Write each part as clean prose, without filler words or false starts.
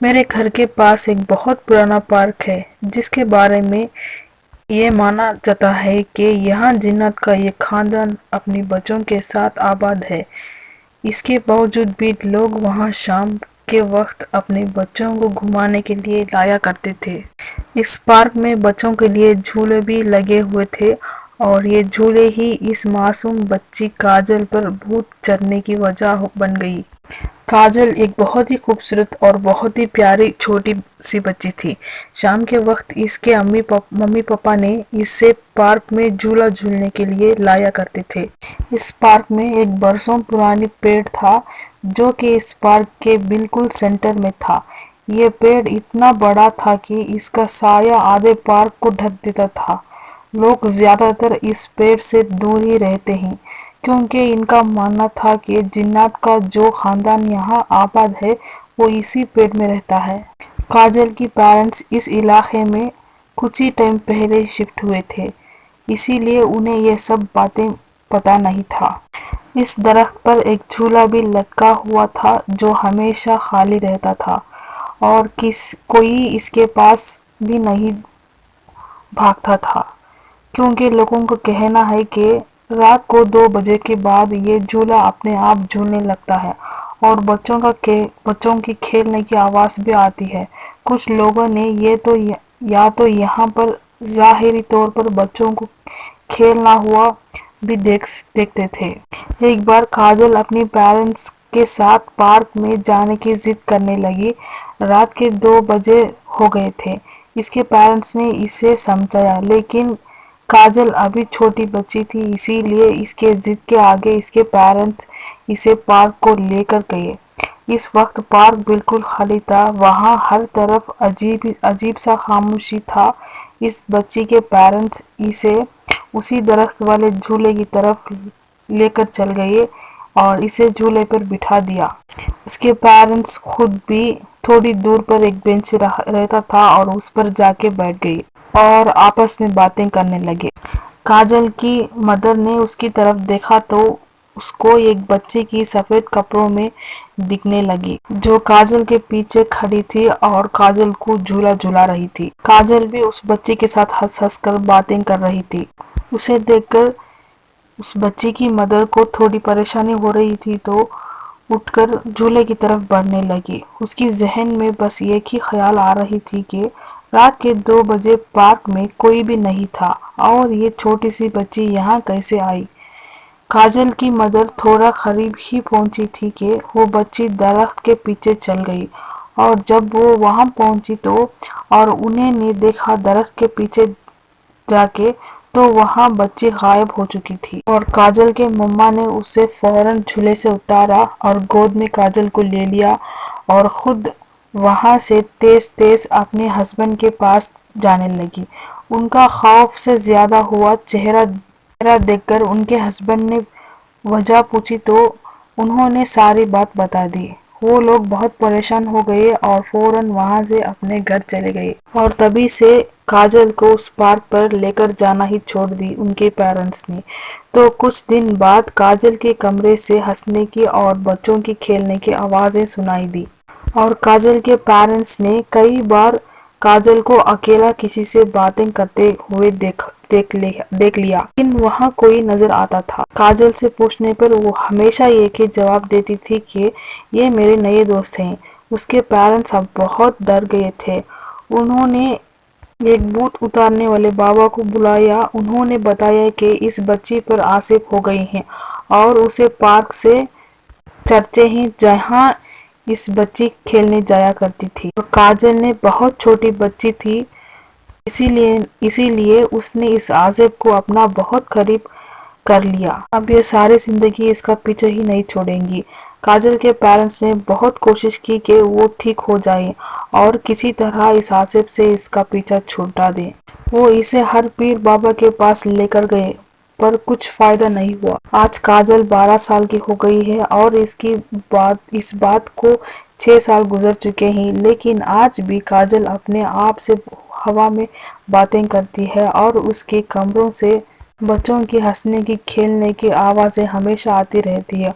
میرے گھر کے پاس ایک بہت پرانا پارک ہے جس کے بارے میں یہ مانا جاتا ہے کہ یہاں جنات کا ایک خاندان اپنی بچوں کے ساتھ آباد ہے۔ اس کے باوجود بھی لوگ وہاں شام کے وقت اپنے بچوں کو گھمانے کے لیے لایا کرتے تھے۔ اس پارک میں بچوں کے لیے جھولے بھی لگے ہوئے تھے اور یہ جھولے ہی اس معصوم بچی کاجل پر بھوت چڑھنے کی وجہ بن گئی۔ کاجل ایک بہت ہی خوبصورت اور بہت ہی پیاری چھوٹی سی بچی تھی۔ شام کے وقت اس کے ممی پاپا نے اسے پارک میں جھولا جھولنے کے لیے لایا کرتے تھے۔ اس پارک میں ایک برسوں پرانی پیڑ تھا جو کہ اس پارک کے بالکل سینٹر میں تھا۔ یہ پیڑ اتنا بڑا تھا کہ اس کا سایہ آدھے پارک کو ڈھک دیتا تھا۔ لوگ زیادہ تر اس پیڑ سے دور ہی رہتے ہیں کیونکہ ان کا ماننا تھا کہ جنات کا جو خاندان یہاں آباد ہے وہ اسی پیڑ میں رہتا ہے۔ کاجل کی پیرنٹس اس علاقے میں کچھ ہی ٹائم پہلے شفٹ ہوئے تھے، اسی لیے انہیں یہ سب باتیں پتہ نہیں تھا۔ اس درخت پر ایک جھولا بھی لٹکا ہوا تھا جو ہمیشہ خالی رہتا تھا اور کوئی اس کے پاس بھی نہیں بھاگتا تھا کیونکہ لوگوں کا کہنا ہے کہ رات کو 2 بجے کے بعد یہ جھولا اپنے آپ جھولنے لگتا ہے اور بچوں کی کھیلنے کی آواز بھی آتی ہے۔ کچھ لوگوں نے یا تو یہاں پر ظاہری طور پر بچوں کو کھیلنا ہوا بھی دیکھتے تھے۔ ایک بار کاجل اپنی پیرنٹس کے ساتھ پارک میں جانے کی ضد کرنے لگی۔ رات کے 2 بجے ہو گئے تھے۔ اس کے پیرنٹس نے اسے سمجھایا لیکن کاجل ابھی چھوٹی بچی تھی، اسی لیے اس کے ضد کے آگے اس کے پیرنٹس اسے پارک کو لے کر گئے۔ اس وقت پارک بالکل خالی تھا، وہاں ہر طرف عجیب سا خاموشی تھا۔ اس بچی کے پیرنٹس اسے اسی درخت والے جھولے کی طرف لے کر چل گئے اور اسے جھولے پر بٹھا دیا۔ اس کے پیرنٹس خود بھی تھوڑی دور پر ایک بینچ رہتا تھا اور اس پر جا کے بیٹھ گئے اور آپس میں باتیں کرنے لگے۔ کاجل کی مدر نے اس کی طرف دیکھا تو اس کو ایک بچی کی سفید کپڑوں میں دکھنے لگی جو کاجل کے پیچھے کھڑی تھی اور کاجل کو جھولا جھلا رہی تھی۔ کاجل بھی اس بچی کے ساتھ ہنس ہنس کر باتیں کر رہی تھی۔ اسے دیکھ کر اس بچی کی مدر کو تھوڑی پریشانی ہو رہی تھی تو اٹھ کر جھولے کی طرف بڑھنے لگی۔ اس کی ذہن میں بس ایک ہی خیال آ رہی تھی کہ رات کے 2 بجے پارک میں کوئی بھی نہیں تھا اور یہ چھوٹی سی بچی یہاں کیسے آئی۔ کاجل کی مدر تھوڑا قریب ہی پہنچی تھی کہ وہ بچی درخت کے پیچھے چل گئی اور جب وہ وہاں پہنچی تو اور انہیں نے دیکھا درخت کے پیچھے جا کے تو وہاں بچی غائب ہو چکی تھی اور کاجل کے مما نے اسے فوراً جھولے سے اتارا اور گود میں کاجل کو لے لیا اور خود وہاں سے تیز تیز اپنے ہسبینڈ کے پاس جانے لگی۔ ان کا خوف سے زیادہ ہوا چہرہ دیکھ کر ان کے ہسبینڈ نے وجہ پوچھی تو انہوں نے ساری بات بتا دی۔ وہ لوگ بہت پریشان ہو گئے اور فوراً وہاں سے اپنے گھر چلے گئے اور تبھی سے کاجل کو اس پارک پر لے کر جانا ہی چھوڑ دی ان کے پیرنٹس نے۔ تو کچھ دن بعد کاجل کے کمرے سے ہنسنے کی اور بچوں کی کھیلنے کی آوازیں سنائی دی اور کاجل کے پیرنٹس نے کئی بار کاجل کو اکیلا کسی سے باتیں کرتے ہوئے دیکھ لیا لیکن وہاں کوئی نظر آتا تھا۔ کاجل سے پوچھنے پر وہ ہمیشہ ایک ہی جواب دیتی تھی کہ یہ میرے نئے دوست ہیں۔ اس کے پیرنٹس اب بہت ڈر گئے تھے۔ انہوں نے ایک بھوت اتارنے والے بابا کو بلایا۔ انہوں نے بتایا کہ اس بچی پر آسیب ہو گئی ہے اور اسے پارک سے چرچے ہیں جہاں اس بچی کھیلنے جایا کرتی تھی اور کاجل نے بہت چھوٹی بچی تھی اسی لیے اس نے اس عذاب کو اپنا بہت قریب کر لیا۔ اب یہ ساری زندگی اس کا پیچھا ہی نہیں چھوڑیں گی۔ کاجل کے پیرنٹس نے بہت کوشش کی کہ وہ ٹھیک ہو جائے اور کسی طرح اس عذاب سے اس کا پیچھا چھڑا دیں۔ وہ اسے ہر پیر بابا کے پاس لے کر گئے پر کچھ فائدہ نہیں ہوا۔ آج کاجل 12 سال کی ہو گئی ہے اور اس بات کو 6 سال گزر چکے ہیں لیکن آج بھی کاجل اپنے آپ سے ہوا میں باتیں کرتی ہے اور اس کے کمروں سے بچوں کی ہنسنے کی کھیلنے کی آوازیں ہمیشہ آتی رہتی ہیں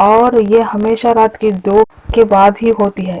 اور یہ ہمیشہ رات کے 2 کے بعد ہی ہوتی ہے۔